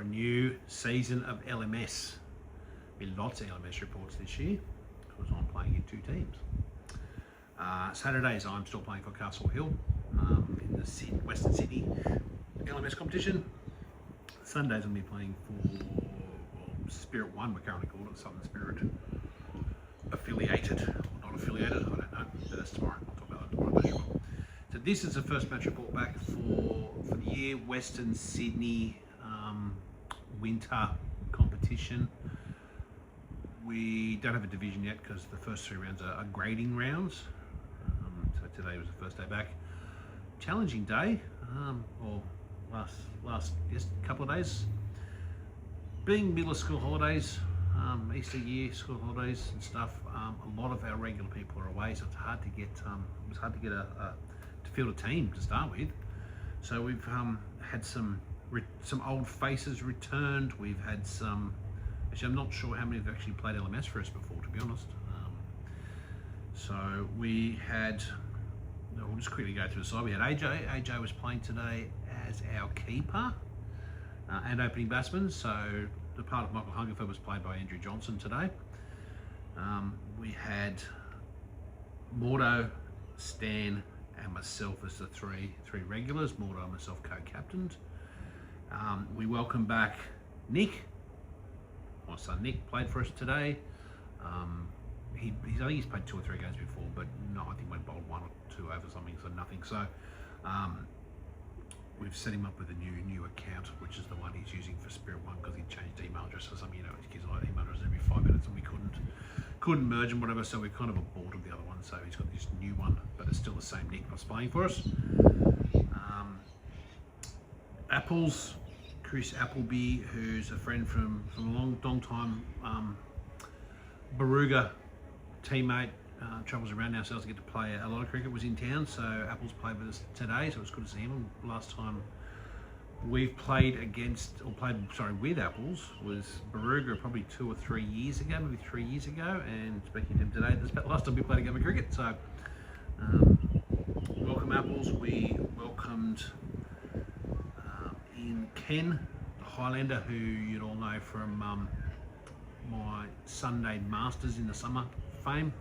a new season of LMS. Been lots of LMS reports this year because I'm playing in two teams. Saturdays I'm still playing for Castle Hill in the Western Sydney LMS competition. Sundays I'll be playing for Spirit One, we're currently called it, Southern Spirit affiliated or not affiliated, I don't know, but that's tomorrow. I'll talk about that tomorrow. Match report. So this is the first match report back for the year, Western Sydney winter competition. We don't have a division yet because the first three rounds are grading rounds. So today was the first day back. Challenging day, or last couple of days. Being middle of school holidays, Easter year school holidays and stuff. A lot of our regular people are away, so it's hard to get. It was hard to get to field a team to start with. So we've had some old faces returned. We've had some. Actually, I'm not sure how many have actually played LMS for us before, to be honest. So we had. We'll just quickly go through the side. We had AJ. AJ was playing today as our keeper and opening batsman. So the part of Michael Hungerford was played by Andrew Johnson today. We had Mordo, Stan, and myself as the three regulars. Mordo and myself co-captained. We welcome back Nick. My son Nick played for us today. I think he's played 2 or 3 games before, but no, I think went bowled 1 or 2 over something, so nothing. So we've set him up with a new account, which is the one he's using for Spirit One because he changed email address or something. You know, his kids like email address every 5 minutes, and we couldn't merge and whatever. So we kind of aborted the other one. So he's got this new one, but it's still the same Nick that's playing for us. Apples. Chris Appleby, who's a friend from a long time, Baruga teammate, travels around now, so to get to play a lot of cricket, was in town, so Apples played with us today, so it's good to see him. Last time we've played with Apples was Baruga probably 2 or 3 years ago, maybe 3 years ago, and speaking to him today, that's about the last time we played a game of cricket, so welcome Apples. We welcomed in Ken, the Highlander, who you'd all know from my Sunday Masters in the summer fame.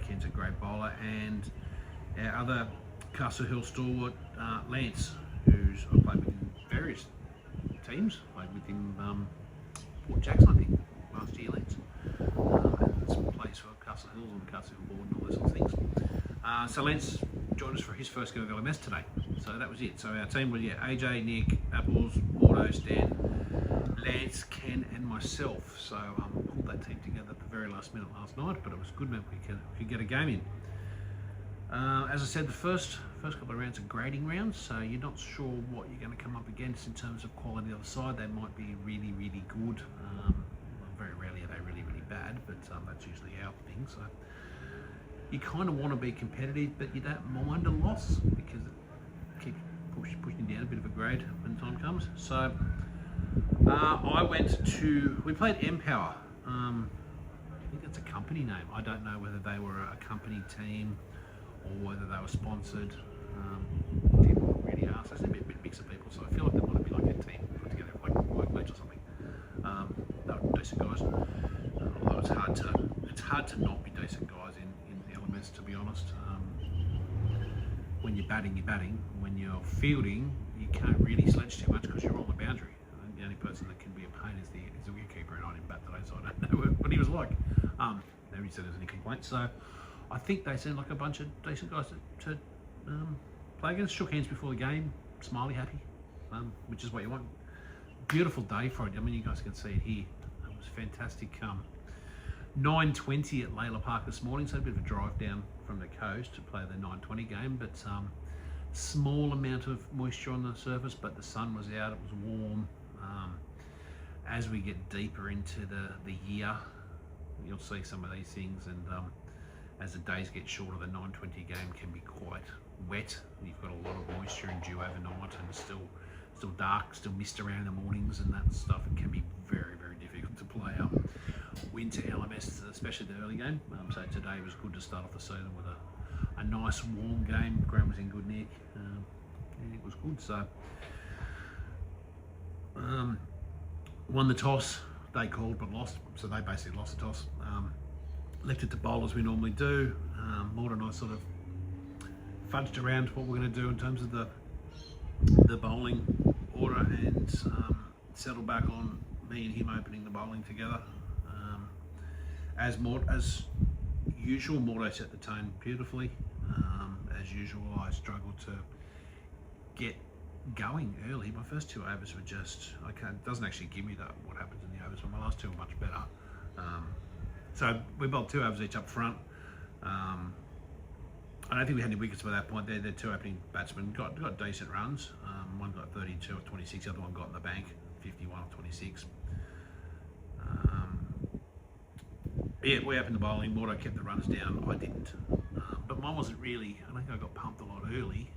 Ken's a great bowler, and our other Castle Hill stalwart, Lance, who's I played with in various teams. Played with him Port Jackson, I think, last year, Lance. And some plays for Castle Hills on the Castle Hill board and all those sorts of things. So Lance joined us for his first go of LMS today. So that was it. So our team was AJ, Nick, Apples, Mordo, Stan, Lance, Ken, and myself. So pulled that team together at the very last minute last night, but it was good, man. We could get a game in. As I said, the first couple of rounds are grading rounds, so you're not sure what you're going to come up against in terms of quality on the other side. They might be really, really good. Very rarely are they really, really bad, but that's usually our thing. So you kind of want to be competitive, but you don't mind a loss because it keeps pushing down a bit of a grade when time comes. So we played Empower. I think that's a company name. I don't know whether they were a company team or whether they were sponsored. Didn't really ask. There's a bit mix of people, so I feel like they might be like a team put together, like workmates or something. They were decent guys. Although it's hard to not be decent guys in LMS, to be honest. When you're batting. When you're fielding, you can't really sledge too much because you're on the boundary. The only person that can be a pain is the wicketkeeper, and I didn't bat today, so I don't know what he was like. Nobody said there was any complaints, so I think they seemed like a bunch of decent guys to play against. Shook hands before the game, smiley, happy, which is what you want. Beautiful day for it. I mean, you guys can see it here. It was fantastic. 9:20 at Layla Park this morning, so a bit of a drive down from the coast to play the 9:20 game, but small amount of moisture on the surface, but the sun was out, it was warm. As we get deeper into the year, you'll see some of these things, and as the days get shorter, the 9:20 game can be quite wet. You've got a lot of moisture and dew overnight, and still dark, still mist around in the mornings and that stuff. It can be very, very difficult to play winter LMS, especially the early game. So today was good to start off the season with a nice warm game. Ground was in good nick, and it was good. So won the toss. They called but lost, so they basically lost the toss. Left it to bowl as we normally do. Maud and I sort of fudged around what we're going to do in terms of the bowling order, and settled back on me and him opening the bowling together. As usual, Mordo set the tone beautifully. As usual, I struggled to get going early. My first 2 overs were just, it doesn't actually give me what happens in the overs, but my last 2 were much better. So we bowled 2 overs each up front. I don't think we had any wickets by that point. Their 2 opening batsmen got decent runs. One got 32 or 26, the other one got in the bank, 51 or 26. Yeah, we opened the bowling. Mordo kept the runs down. I didn't. But mine wasn't really, I think I got pumped a lot early.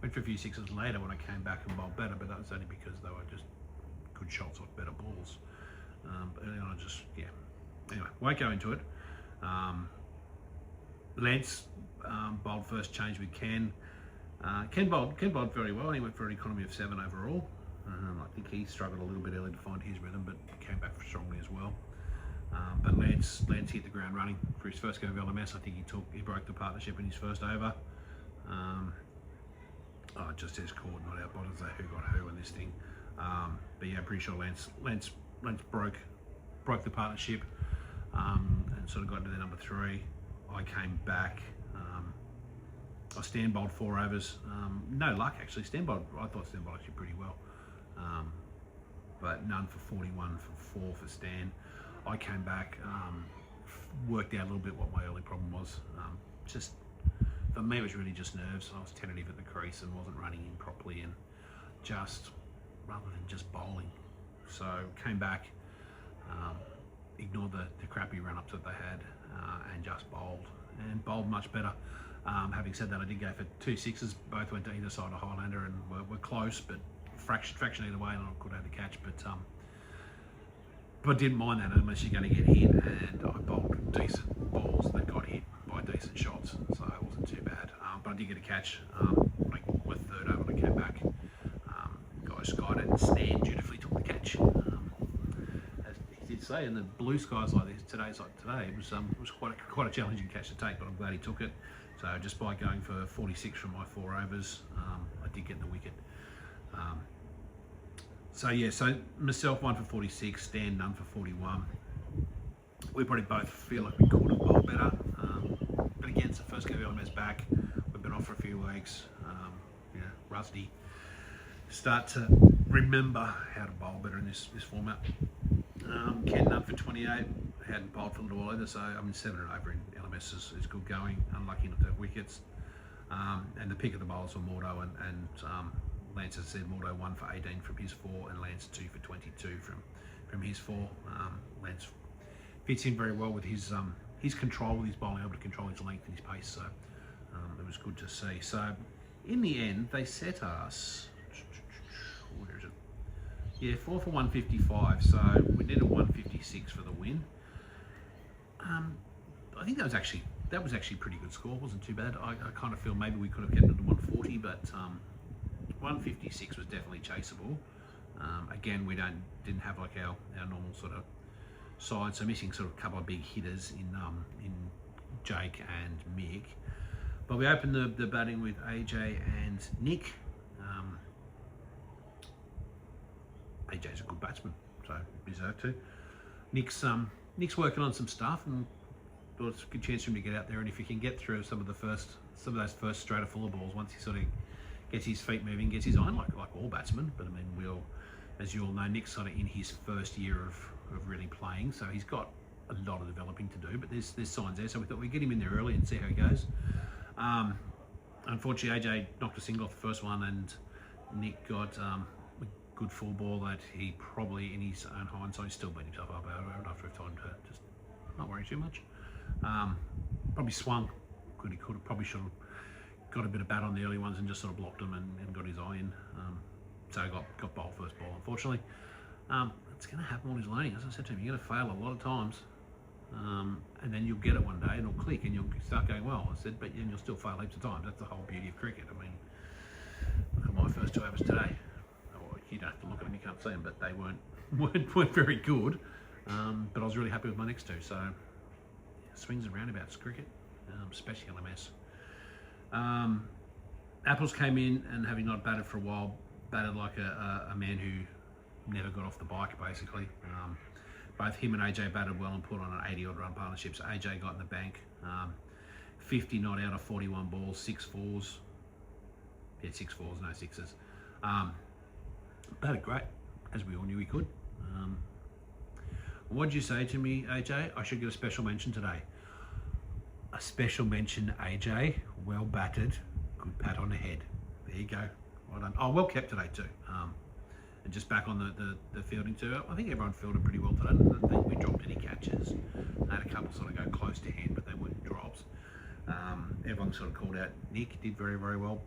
Went for a few sixes later when I came back and bowled better, but that was only because they were just good shots off better balls. But early on, anyway, won't go into it. Lance bowled first change with Ken. Ken bowled very well. He went for an economy of 7 overall. I think he struggled a little bit early to find his rhythm, but came back strongly as well. But Lance hit the ground running for his first go of LMS. I think he broke the partnership in his first over. Just as caught, not out bottom, who got who in this thing. But yeah, I'm pretty sure Lance broke the partnership, and sort of got into their number 3. I came back. I Stan bowled 4 overs. No luck actually. I thought Stan bowled actually pretty well, but none for 41 for 4 for Stan. I came back, worked out a little bit what my early problem was. Just for me, it was really just nerves. I was tentative at the crease and wasn't running in properly, and rather than just bowling. So came back, ignored the crappy run-ups that they had, and just bowled much better. Having said that, I did go for 2 sixes. Both went to either side of Highlander and were close, but fraction either way, and I could have the catch. But didn't mind that unless you're going to get hit, and I bowled decent balls that got hit by decent shots, so it wasn't too bad. But I did get a catch. With 3rd over, I came back. Guy skied it, and Stan dutifully took the catch. As he did say, in the blue skies like this, today, it was quite a challenging catch to take, but I'm glad he took it. So just by going for 46 from my 4 overs, I did get the wicket. So myself 1 for 46, Stan none for 41. We probably both feel like we could have bowled better, but again, it's the first go of LMS back. We've been off for a few weeks, rusty. Start to remember how to bowl better in this format. Ken none for 28. Hadn't bowled for a little while either, so 7 and over in LMS is good going. Unlucky not to have wickets. And the pick of the bowlers were Mordo and Lance has said Mordo 1 for 18 from his 4, and Lance 2 for 22 from his 4. Lance fits in very well with his control, with his bowling, able to control his length and his pace. So it was good to see. So in the end, they set us. Where is it? Yeah, 4 for 155. So we needed 156 for the win. I think that was actually pretty good score. It wasn't too bad. I kind of feel maybe we could have kept it to 140, but 156 was definitely chaseable. Again, we didn't have like our normal sort of side, so missing sort of a couple of big hitters in Jake and Mick. But we opened the batting with AJ and Nick. AJ's a good batsman, so deserved to. Nick's working on some stuff, and thought it's a good chance for him to get out there. And if he can get through some of those first straighter fuller balls, once he sort of gets his feet moving, gets his iron like all batsmen. But I mean, as you all know, Nick's sort of in his first year of really playing, so he's got a lot of developing to do. But there's signs there, so we thought we'd get him in there early and see how he goes. Unfortunately, AJ knocked a single off the first one, and Nick got a good full ball that he probably, in his own hindsight, still beat himself up after a time to just not worry too much. Probably swung. Probably should have got a bit of bat on the early ones and just sort of blocked them and got his eye in. So he got bowled first ball, unfortunately. It's going to happen when he's learning. As I said to him, you're going to fail a lot of times, and then you'll get it one day and it'll click and you'll start going well. I said, but then you'll still fail heaps of times. That's the whole beauty of cricket. I mean, look at my first 2 overs today. you don't have to look at them, you can't see them, but they weren't very good. But I was really happy with my next two. So swings and roundabouts cricket, especially LMS. Apples came in and, having not batted for a while, batted like a man who never got off the bike, basically. Both him and AJ batted well and put on an 80-odd run partnership. So AJ got in the bank, 50 not out of 41 balls, 6 fours. Yeah, 6 fours, no sixes. Batted great, as we all knew he could. What did you say to me, AJ? I should get a special mention today. A special mention, AJ. Well batted. Good pat on the head. There you go. Well done. Oh, well kept today too. And just back on the fielding too. I think everyone fielded pretty well today. I don't think we dropped any catches. I had a couple sort of go close to hand, but they weren't drops. Everyone sort of called out. Nick did very, very well,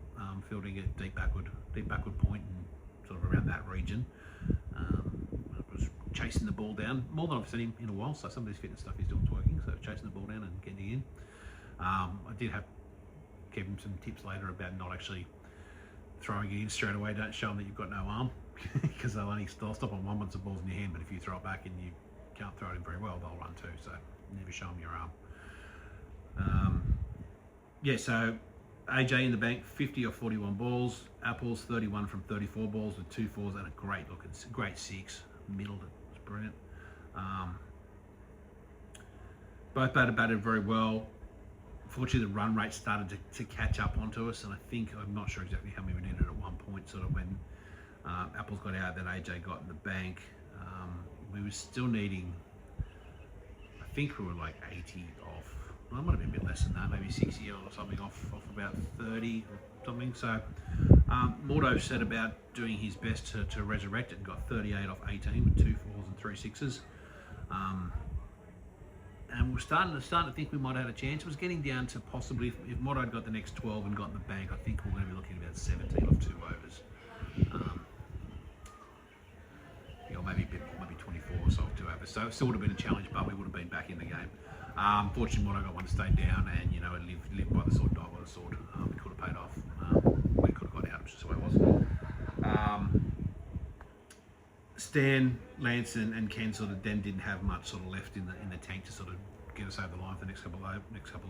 fielding a deep backward point and sort of around that region. Was chasing the ball down more than I've seen him in a while. So some of this fitness stuff he's doing is working. So chasing the ball down and getting in. I did give him some tips later about not actually throwing it in straight away. Don't show them that you've got no arm, because they'll stop on one once the ball's in your hand. But if you throw it back and you can't throw it in very well, they'll run too. So never show them your arm. Yeah, so AJ in the bank, 50 or 41 balls. Apples, 31 from 34 balls with 2 fours and a great 6. Middled it, was brilliant. Both batted very well. Fortunately, the run rate started to catch up onto us, and I'm not sure exactly how many we needed at one point, sort of when Apples got out, then AJ got in the bank. We were still needing, I think we were like 80 off. Well, it might have been a bit less than that, maybe 60 or something off about 30 or something. So Mordo set about doing his best to resurrect it and got 38 off 18 with 2 fours and 3 sixes. And we're starting to think we might have had a chance. It was getting down to possibly, if Mordo had got the next 12 and got in the bank, I think we're going to be looking at about 17 off 2 overs. Or maybe a bit more, maybe 24 or so off 2 overs. So it still would have been a challenge, but we would have been back in the game. Fortunately, Mordo got one to stay down, and it lived by the sword, died by the sword. It could have paid off. We could have got out, which is the way it was. Stan, Lance, and Ken sort of then didn't have much sort of left in the tank to sort of get us over the line for the next couple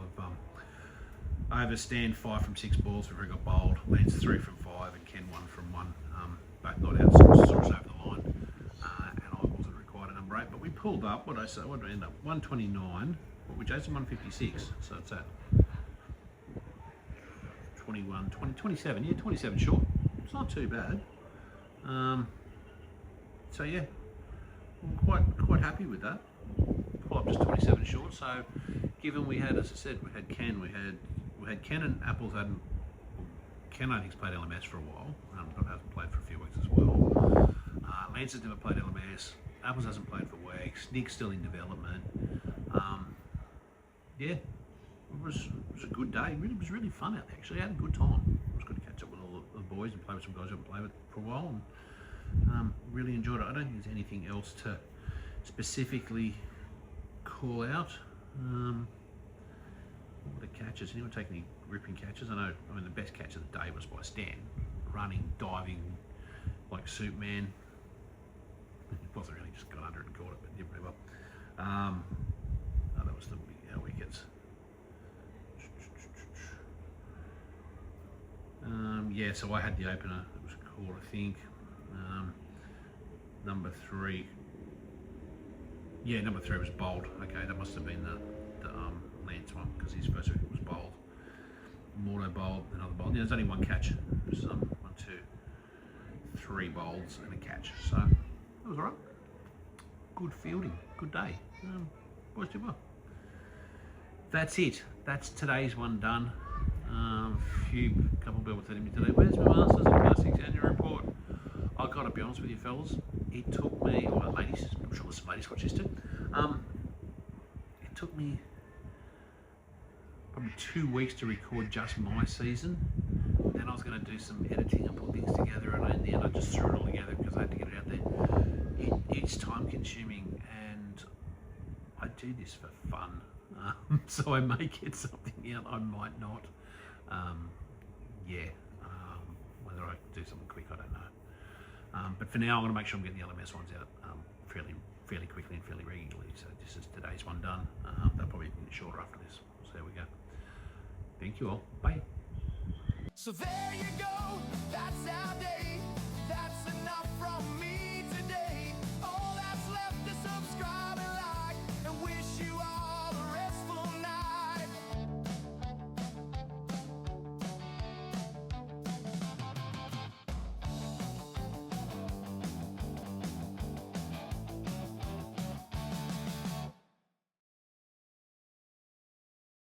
of overs. Stan 5 from 6 balls before he got bowled. Lance 3 from 5, and Ken 1 from 1. Both not out, so us over the line. And I wasn't required at number 8, but we pulled up. What did I say? What did I end up? 129. Which is 156. So it's at 21, 20, 27. Yeah, 27 short. It's not too bad. So yeah, I'm quite happy with that. Pull up just 27 short. So given we had, as I said, we had Ken and Apples hadn't. Ken I think's played LMS for a while. But hasn't played for a few weeks as well. Lance has never played LMS. Apples hasn't played for weeks. Nick's still in development. Yeah, it was a good day. It was really fun out there. Actually, I had a good time. It was good to catch up with all the boys and play with some guys I haven't played with for a while. And really enjoyed it. I don't think there's anything else to specifically call out. What were the catches? Anyone take any ripping catches? I mean, the best catch of the day was by Stan, running, diving like Superman. It wasn't really, just got under it and caught it, but did very well. That was our wickets. Yeah, so I had the opener. It was called, I think. Number 3. Yeah, number 3 was bowled. Okay, that must have been the Lance one, because his first wicket was bowled. Mordo bowled, another bowl. Yeah, there's only one catch. It was 1, 2, 3 bowls and a catch. So that was alright. Good fielding. Good day. Boys did well. That's it. That's today's one done. Couple of people telling me today, where's my Masters and Classics annual report? I've got to be honest with you fellas, it took me, or ladies, I'm sure there's some ladies watch this too, it took me probably 2 weeks to record just my season. Then I was going to do some editing and put things together, and in the end I just threw it all together because I had to get it out there. It's time consuming, and I do this for fun, so I may get something out, I might not. Whether I do something quick, I don't know. But for now, I'm going to make sure I'm getting the LMS ones out fairly quickly and fairly regularly. So this is today's one done. They'll probably be shorter after this. So there we go. Thank you all. Bye. So there you go, that's our day, that's enough from me.